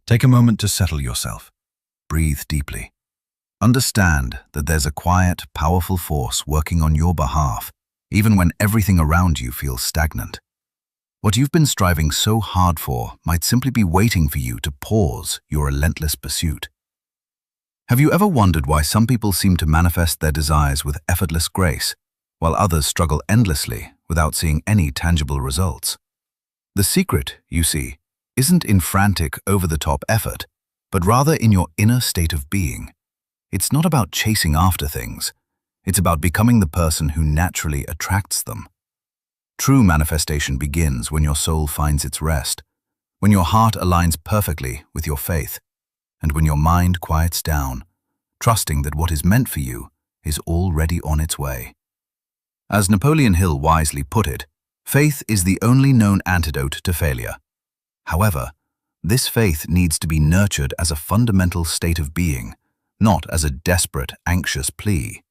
Take a moment to settle yourself. Breathe deeply. Understand that there's a quiet, powerful force working on your behalf, even when everything around you feels stagnant. What you've been striving so hard for might simply be waiting for you to pause your relentless pursuit. Have you ever wondered why some people seem to manifest their desires with effortless grace, while others struggle endlessly without seeing any tangible results? The secret, you see, isn't in frantic, over-the-top effort, but rather in your inner state of being. It's not about chasing after things. It's about becoming the person who naturally attracts them. True manifestation begins when your soul finds its rest, when your heart aligns perfectly with your faith, and when your mind quiets down, trusting that what is meant for you is already on its way. As Napoleon Hill wisely put it, faith is the only known antidote to failure. However, this faith needs to be nurtured as a fundamental state of being, not as a desperate, anxious plea.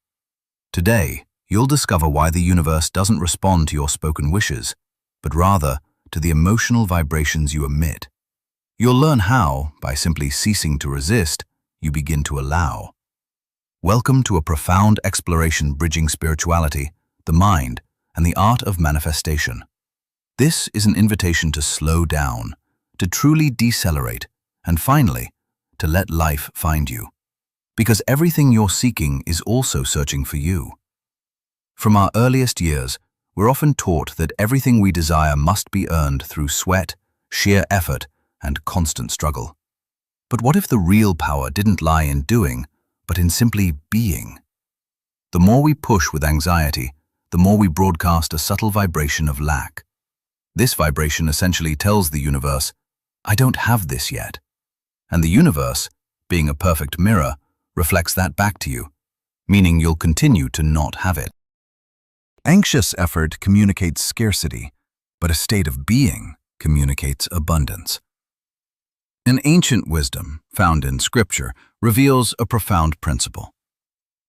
Today, you'll discover why the universe doesn't respond to your spoken wishes, but rather to the emotional vibrations you emit. You'll learn how, by simply ceasing to resist, you begin to allow. Welcome to a profound exploration bridging spirituality, the mind, and the art of manifestation. This is an invitation to slow down, to truly decelerate, and finally, to let life find you. Because everything you're seeking is also searching for you. From our earliest years, we're often taught that everything we desire must be earned through sweat, sheer effort, and constant struggle. But what if the real power didn't lie in doing, but in simply being? The more we push with anxiety, the more we broadcast a subtle vibration of lack. This vibration essentially tells the universe, "I don't have this yet." And the universe, being a perfect mirror, reflects that back to you, meaning you'll continue to not have it. Anxious effort communicates scarcity, but a state of being communicates abundance. An ancient wisdom, found in Scripture, reveals a profound principle.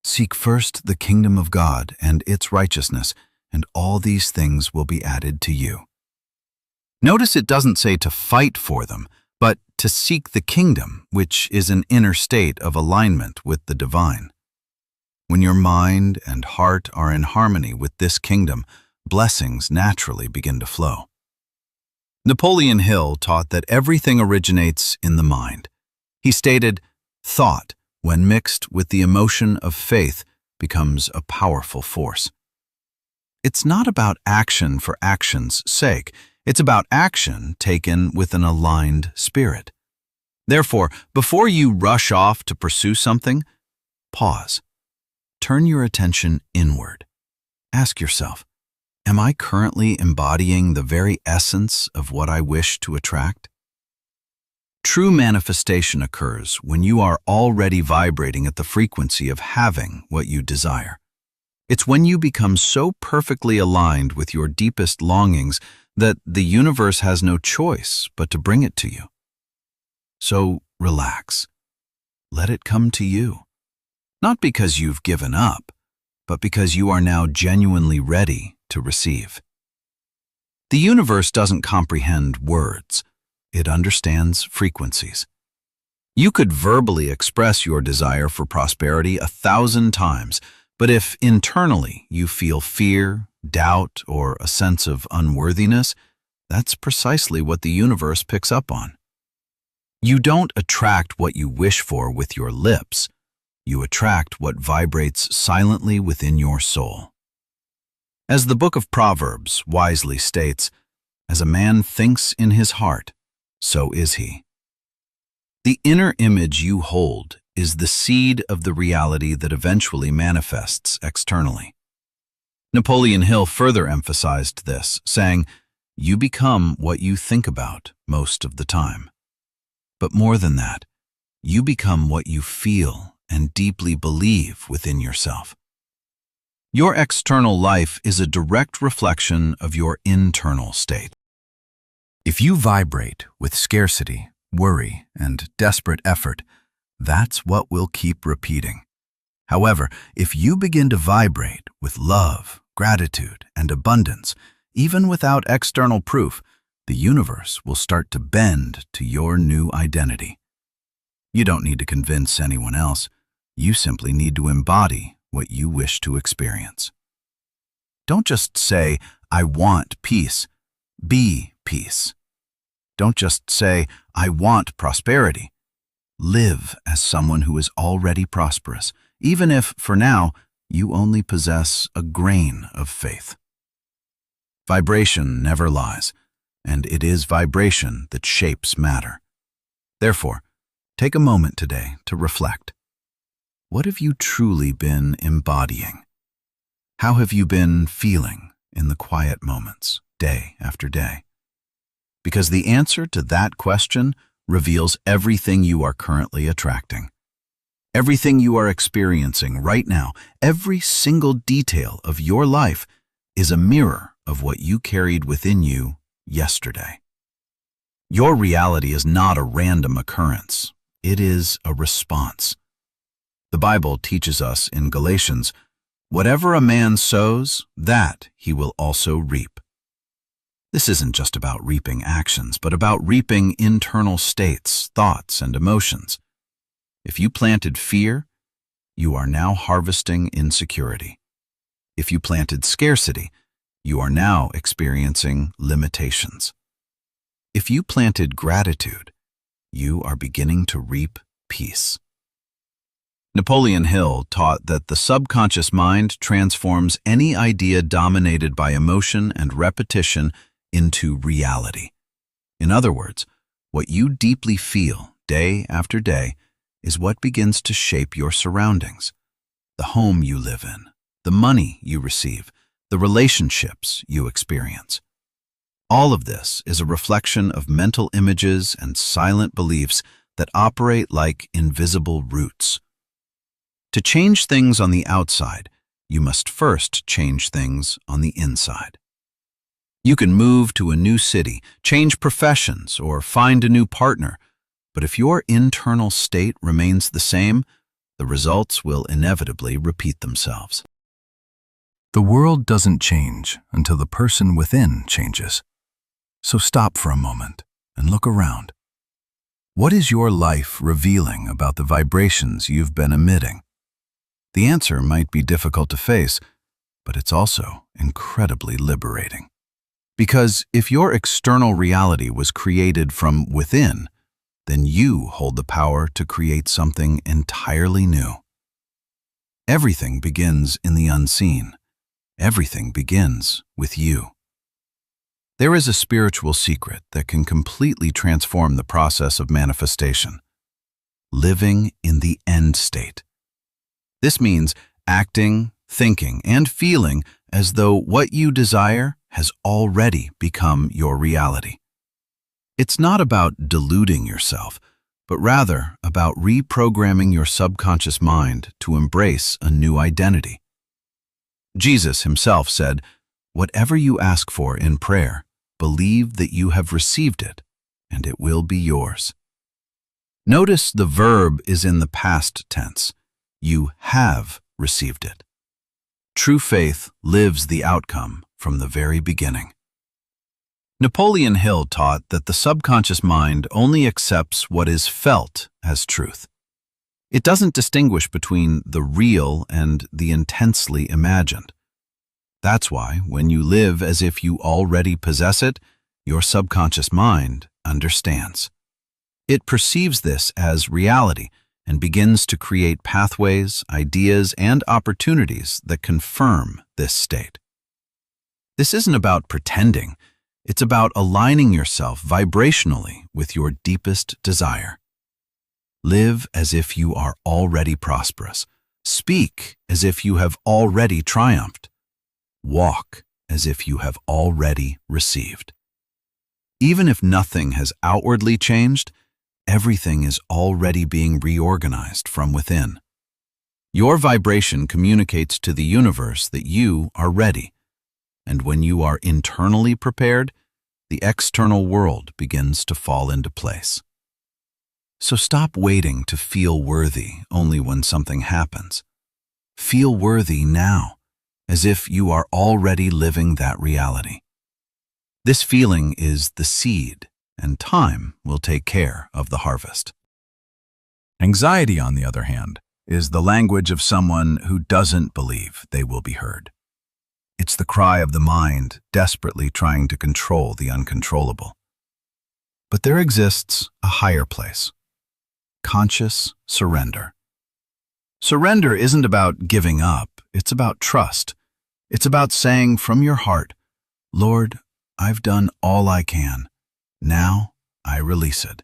Seek first the kingdom of God and its righteousness, and all these things will be added to you. Notice it doesn't say to fight for them, but to seek the kingdom, which is an inner state of alignment with the divine. When your mind and heart are in harmony with this kingdom, blessings naturally begin to flow. Napoleon Hill taught that everything originates in the mind. He stated, "Thought, when mixed with the emotion of faith, becomes a powerful force." It's not about action for action's sake. It's about action taken with an aligned spirit. Therefore, before you rush off to pursue something, pause. Turn your attention inward. Ask yourself, am I currently embodying the very essence of what I wish to attract? True manifestation occurs when you are already vibrating at the frequency of having what you desire. It's when you become so perfectly aligned with your deepest longings that the universe has no choice but to bring it to you. So relax. Let it come to you. Not because you've given up, but because you are now genuinely ready to receive. The universe doesn't comprehend words. It understands frequencies. You could verbally express your desire for prosperity 1,000 times, but if internally you feel fear, doubt, or a sense of unworthiness, that's precisely what the universe picks up on. You don't attract what you wish for with your lips. You attract what vibrates silently within your soul. As the book of Proverbs wisely states, "As a man thinks in his heart, so is he." The inner image you hold is the seed of the reality that eventually manifests externally. Napoleon Hill further emphasized this, saying, "You become what you think about most of the time. But more than that, you become what you feel and deeply believe within yourself." Your external life is a direct reflection of your internal state. If you vibrate with scarcity, worry, and desperate effort, that's what will keep repeating. However, if you begin to vibrate with love, gratitude, and abundance, even without external proof, the universe will start to bend to your new identity. You don't need to convince anyone else. You simply need to embody what you wish to experience. Don't just say, "I want peace." Be peace. Don't just say, "I want prosperity." Live as someone who is already prosperous, even if, for now, you only possess a grain of faith. Vibration never lies, and it is vibration that shapes matter. Therefore, take a moment today to reflect. What have you truly been embodying? How have you been feeling in the quiet moments, day after day? Because the answer to that question reveals everything you are currently attracting. Everything you are experiencing right now, every single detail of your life is a mirror of what you carried within you yesterday. Your reality is not a random occurrence. It is a response. The Bible teaches us in Galatians, "Whatever a man sows, that he will also reap." This isn't just about reaping actions, but about reaping internal states, thoughts, and emotions. If you planted fear, you are now harvesting insecurity. If you planted scarcity, you are now experiencing limitations. If you planted gratitude, you are beginning to reap peace. Napoleon Hill taught that the subconscious mind transforms any idea dominated by emotion and repetition into reality. In other words, what you deeply feel day after day is what begins to shape your surroundings. The home you live in, the money you receive, the relationships you experience. All of this is a reflection of mental images and silent beliefs that operate like invisible roots. To change things on the outside, you must first change things on the inside. You can move to a new city, change professions, or find a new partner, but if your internal state remains the same, the results will inevitably repeat themselves. The world doesn't change until the person within changes. So stop for a moment and look around. What is your life revealing about the vibrations you've been emitting? The answer might be difficult to face, but it's also incredibly liberating. Because if your external reality was created from within, then you hold the power to create something entirely new. Everything begins in the unseen. Everything begins with you. There is a spiritual secret that can completely transform the process of manifestation. Living in the end state. This means acting, thinking, and feeling as though what you desire has already become your reality. It's not about deluding yourself, but rather about reprogramming your subconscious mind to embrace a new identity. Jesus himself said, "Whatever you ask for in prayer, believe that you have received it, and it will be yours." Notice the verb is in the past tense. You have received it. True faith lives the outcome from the very beginning. Napoleon Hill taught that the subconscious mind only accepts what is felt as truth. It doesn't distinguish between the real and the intensely imagined. That's why, when you live as if you already possess it, your subconscious mind understands. It perceives this as reality and begins to create pathways, ideas, and opportunities that confirm this state. This isn't about pretending. It's about aligning yourself vibrationally with your deepest desire. Live as if you are already prosperous. Speak as if you have already triumphed. Walk as if you have already received. Even if nothing has outwardly changed, everything is already being reorganized from within. Your vibration communicates to the universe that you are ready, and when you are internally prepared, the external world begins to fall into place. So stop waiting to feel worthy only when something happens. Feel worthy now, as if you are already living that reality. This feeling is the seed, and time will take care of the harvest. Anxiety, on the other hand, is the language of someone who doesn't believe they will be heard. It's the cry of the mind desperately trying to control the uncontrollable. But there exists a higher place: conscious surrender. Surrender isn't about giving up, it's about trust. It's about saying from your heart, "Lord, I've done all I can. Now I release it."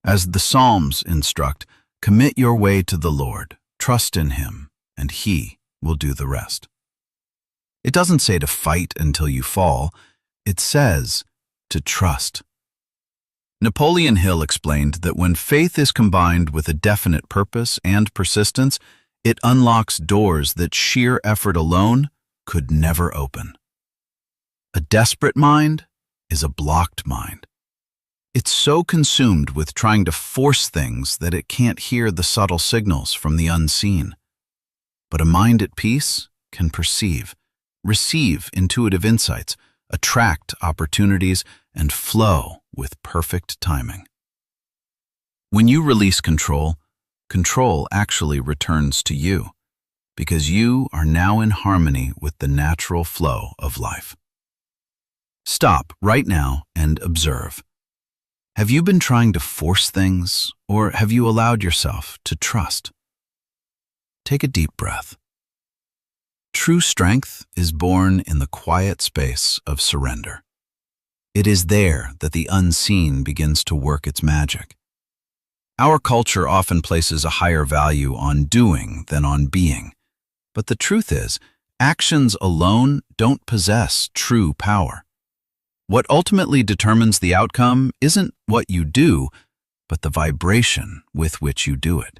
As the Psalms instruct, commit your way to the Lord, trust in Him, and He will do the rest. It doesn't say to fight until you fall, it says to trust. Napoleon Hill explained that when faith is combined with a definite purpose and persistence, it unlocks doors that sheer effort alone could never open. A desperate mind is a blocked mind. It's so consumed with trying to force things that it can't hear the subtle signals from the unseen. But a mind at peace can perceive, receive intuitive insights, attract opportunities, and flow with perfect timing. When you release control, control actually returns to you, because you are now in harmony with the natural flow of life. Stop right now and observe. Have you been trying to force things, or have you allowed yourself to trust? Take a deep breath. True strength is born in the quiet space of surrender. It is there that the unseen begins to work its magic. Our culture often places a higher value on doing than on being. But the truth is, actions alone don't possess true power. What ultimately determines the outcome isn't what you do, but the vibration with which you do it.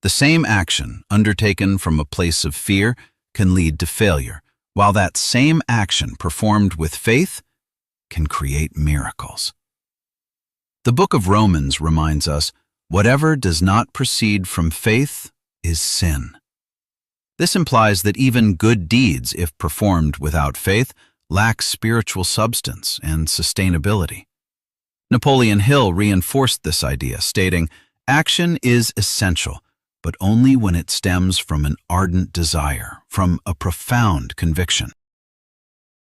The same action, undertaken from a place of fear, can lead to failure, while that same action performed with faith can create miracles. The book of Romans reminds us, whatever does not proceed from faith is sin. This implies that even good deeds, if performed without faith, lack spiritual substance and sustainability. Napoleon Hill reinforced this idea, stating, "Action is essential, but only when it stems from an ardent desire, from a profound conviction."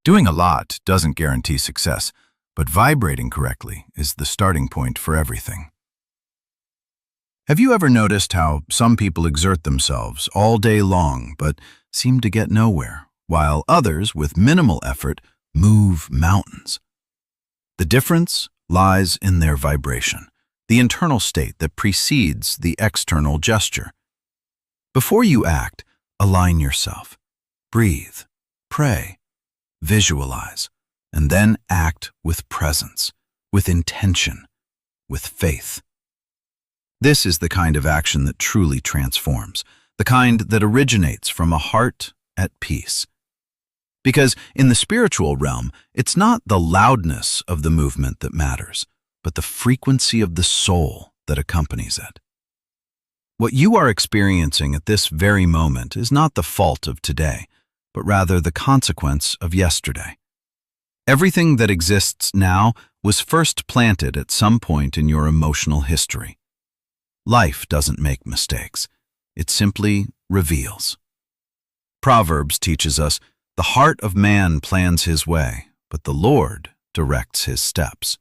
Doing a lot doesn't guarantee success, but vibrating correctly is the starting point for everything. Have you ever noticed how some people exert themselves all day long but seem to get nowhere, while others, with minimal effort, move mountains? The difference lies in their vibration, the internal state that precedes the external gesture. Before you act, align yourself. Breathe, pray, visualize, and then act with presence, with intention, with faith. This is the kind of action that truly transforms, the kind that originates from a heart at peace. Because in the spiritual realm, it's not the loudness of the movement that matters, but the frequency of the soul that accompanies it. What you are experiencing at this very moment is not the fault of today, but rather the consequence of yesterday. Everything that exists now was first planted at some point in your emotional history. Life doesn't make mistakes. It simply reveals. Proverbs teaches us, "The heart of man plans his way, but the Lord directs his steps."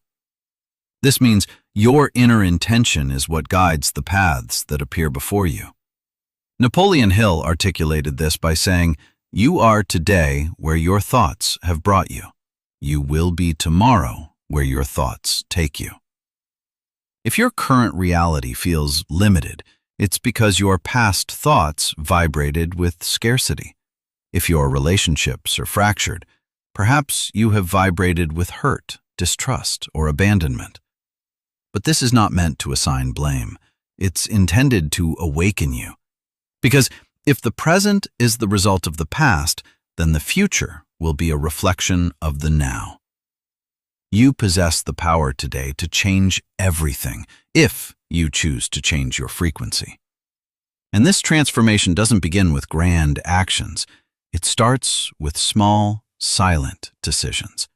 This means your inner intention is what guides the paths that appear before you. Napoleon Hill articulated this by saying, "You are today where your thoughts have brought you. You will be tomorrow where your thoughts take you." If your current reality feels limited, it's because your past thoughts vibrated with scarcity. If your relationships are fractured, perhaps you have vibrated with hurt, distrust, or abandonment. But this is not meant to assign blame. It's intended to awaken you. Because if the present is the result of the past, then the future will be a reflection of the now. You possess the power today to change everything, if you choose to change your frequency. And this transformation doesn't begin with grand actions. It starts with small, silent decisions.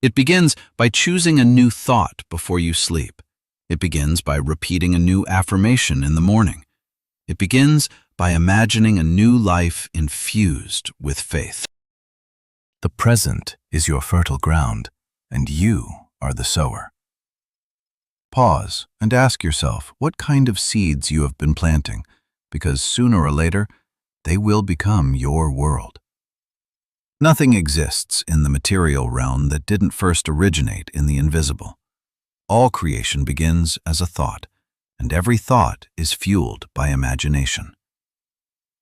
It begins by choosing a new thought before you sleep. It begins by repeating a new affirmation in the morning. It begins by imagining a new life infused with faith. The present is your fertile ground, and you are the sower. Pause and ask yourself what kind of seeds you have been planting, because sooner or later, they will become your world. Nothing exists in the material realm that didn't first originate in the invisible. All creation begins as a thought, and every thought is fueled by imagination.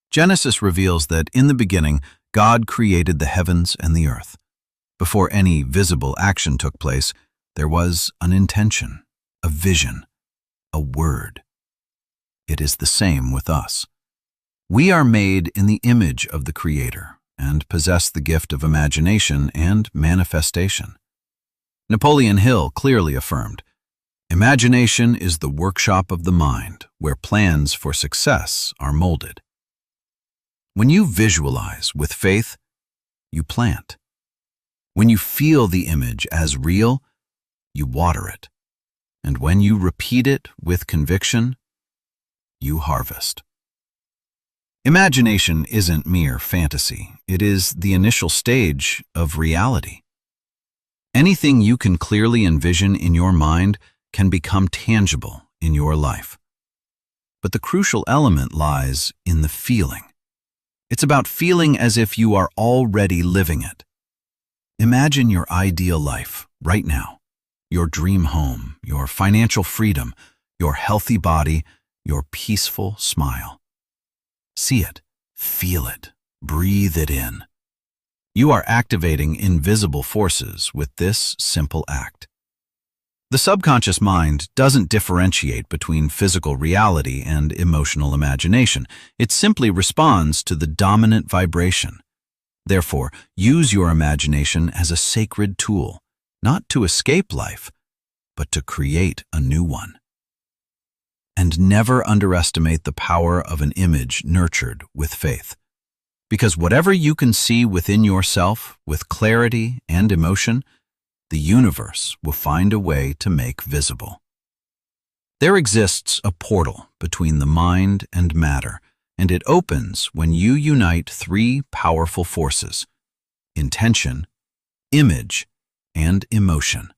Genesis reveals that in the beginning, God created the heavens and the earth. Before any visible action took place, there was an intention, a vision, a word. It is the same with us. We are made in the image of the Creator and possess the gift of imagination and manifestation. Napoleon Hill clearly affirmed, "Imagination is the workshop of the mind where plans for success are molded." When you visualize with faith, you plant. When you feel the image as real, you water it. And when you repeat it with conviction, you harvest. Imagination isn't mere fantasy. It is the initial stage of reality. Anything you can clearly envision in your mind can become tangible in your life. But the crucial element lies in the feeling. It's about feeling as if you are already living it. Imagine your ideal life right now, your dream home, your financial freedom, your healthy body, your peaceful smile. See it, feel it, breathe it in. You are activating invisible forces with this simple act. The subconscious mind doesn't differentiate between physical reality and emotional imagination. It simply responds to the dominant vibration. Therefore, use your imagination as a sacred tool, not to escape life, but to create a new one. And never underestimate the power of an image nurtured with faith. Because whatever you can see within yourself with clarity and emotion, the universe will find a way to make visible. There exists a portal between the mind and matter, and it opens when you unite three powerful forces: intention, image, and emotion.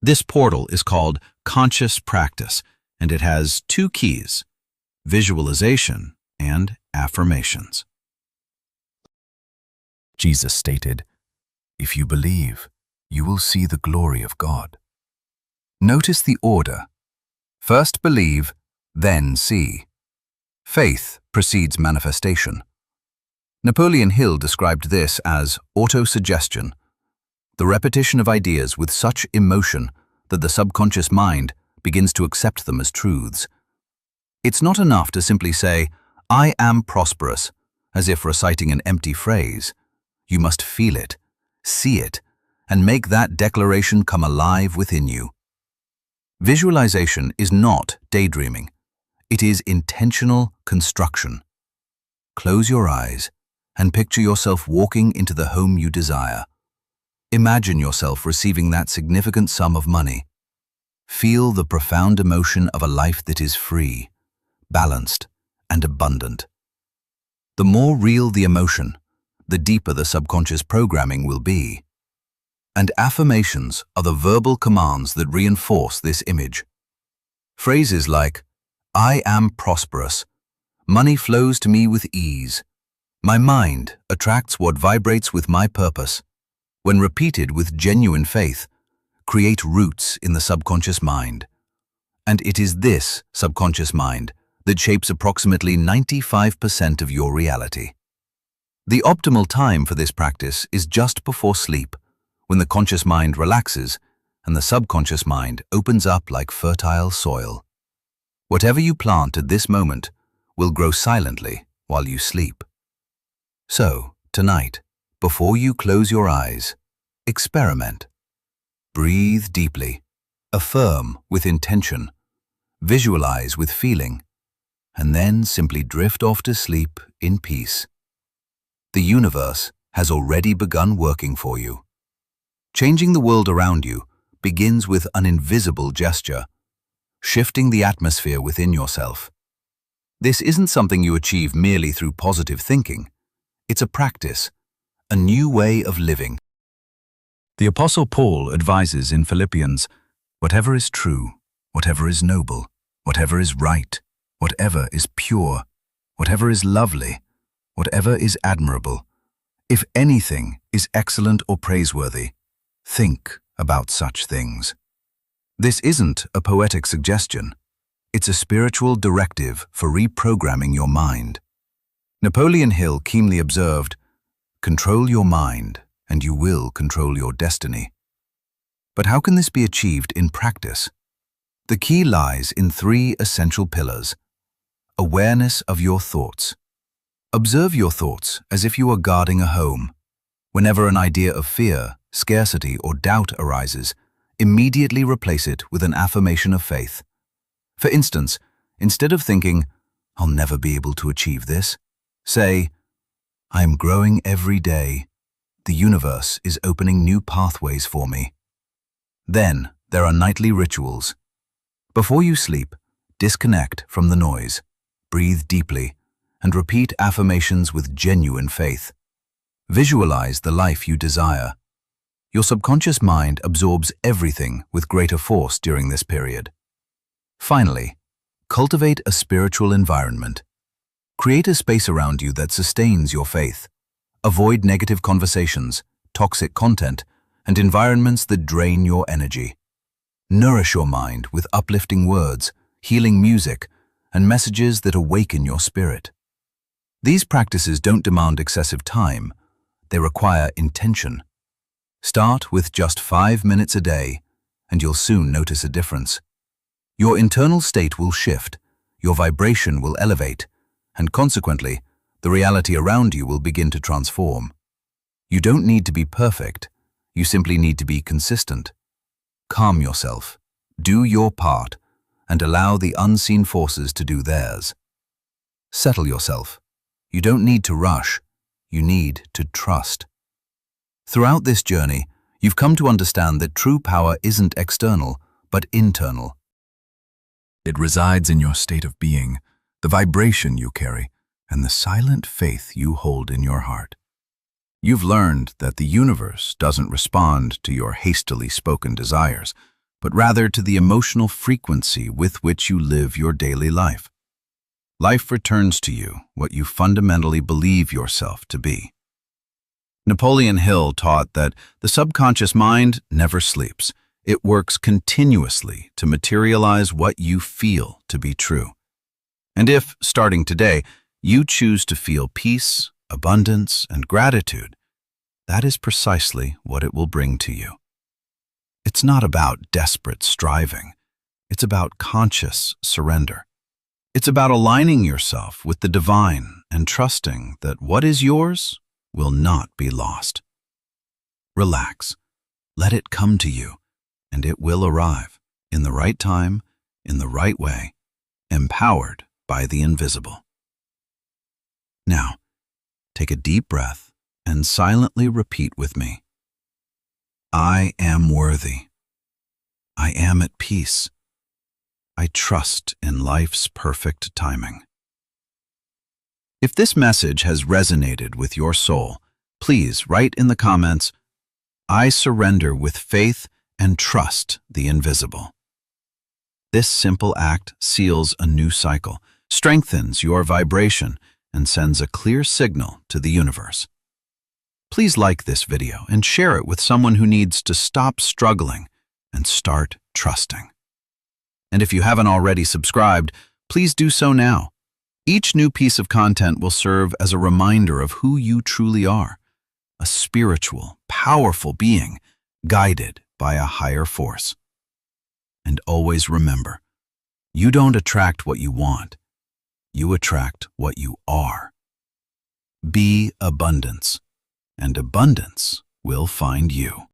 This portal is called conscious practice, and it has two keys: visualization and affirmations. Jesus stated, "If you believe, you will see the glory of God." Notice the order. First believe, then see. Faith precedes manifestation. Napoleon Hill described this as autosuggestion, the repetition of ideas with such emotion that the subconscious mind begins to accept them as truths. It's not enough to simply say, "I am prosperous," as if reciting an empty phrase. You must feel it, see it, and make that declaration come alive within you. Visualization is not daydreaming. It is intentional construction. Close your eyes and picture yourself walking into the home you desire. Imagine yourself receiving that significant sum of money. Feel the profound emotion of a life that is free, balanced, and abundant. The more real the emotion, the deeper the subconscious programming will be. And affirmations are the verbal commands that reinforce this image. Phrases like, "I am prosperous," "Money flows to me with ease," "My mind attracts what vibrates with my purpose," when repeated with genuine faith, create roots in the subconscious mind. And it is this subconscious mind that shapes approximately 95% of your reality. The optimal time for this practice is just before sleep, when the conscious mind relaxes and the subconscious mind opens up like fertile soil. Whatever you plant at this moment will grow silently while you sleep. So, tonight, before you close your eyes, experiment. Breathe deeply, affirm with intention, visualize with feeling, and then simply drift off to sleep in peace. The universe has already begun working for you. Changing the world around you begins with an invisible gesture, shifting the atmosphere within yourself. This isn't something you achieve merely through positive thinking. It's a practice, a new way of living. The Apostle Paul advises in Philippians, "Whatever is true, whatever is noble, whatever is right, whatever is pure, whatever is lovely, whatever is admirable, if anything is excellent or praiseworthy, think about such things." This isn't a poetic suggestion. It's a spiritual directive for reprogramming your mind. Napoleon Hill keenly observed, "Control your mind, and you will control your destiny." But how can this be achieved in practice? The key lies in three essential pillars. Awareness of your thoughts. Observe your thoughts as if you are guarding a home. Whenever an idea of fear, scarcity, or doubt arises, immediately replace it with an affirmation of faith. For instance, instead of thinking, "I'll never be able to achieve this," say, "I am growing every day. The universe is opening new pathways for me." Then, there are nightly rituals. Before you sleep, disconnect from the noise, breathe deeply, and repeat affirmations with genuine faith. Visualize the life you desire. Your subconscious mind absorbs everything with greater force during this period. Finally, cultivate a spiritual environment. Create a space around you that sustains your faith. Avoid negative conversations, toxic content, and environments that drain your energy. Nourish your mind with uplifting words, healing music, and messages that awaken your spirit. These practices don't demand excessive time. They require intention. Start with just 5 minutes a day, and you'll soon notice a difference. Your internal state will shift, your vibration will elevate, and consequently, the reality around you will begin to transform. You don't need to be perfect, you simply need to be consistent. Calm yourself, do your part, and allow the unseen forces to do theirs. Settle yourself. You don't need to rush, you need to trust. Throughout this journey, you've come to understand that true power isn't external, but internal. It resides in your state of being, the vibration you carry, and the silent faith you hold in your heart. You've learned that the universe doesn't respond to your hastily spoken desires, but rather to the emotional frequency with which you live your daily life. Life returns to you what you fundamentally believe yourself to be. Napoleon Hill taught that the subconscious mind never sleeps. It works continuously to materialize what you feel to be true. And if, starting today, you choose to feel peace, abundance, and gratitude, that is precisely what it will bring to you. It's not about desperate striving. It's about conscious surrender. It's about aligning yourself with the divine and trusting that what is yours will not be lost. Relax. Let it come to you, and it will arrive in the right time, in the right way, empowered by the invisible. Now, take a deep breath and silently repeat with me. I am worthy. I am at peace. I trust in life's perfect timing. If this message has resonated with your soul, please write in the comments, I surrender with faith and trust the invisible. This simple act seals a new cycle, strengthens your vibration, and sends a clear signal to the universe. Please like this video and share it with someone who needs to stop struggling and start trusting. And if you haven't already subscribed, please do so now. Each new piece of content will serve as a reminder of who you truly are, a spiritual, powerful being guided by a higher force. And always remember, you don't attract what you want, you attract what you are. Be abundance, and abundance will find you.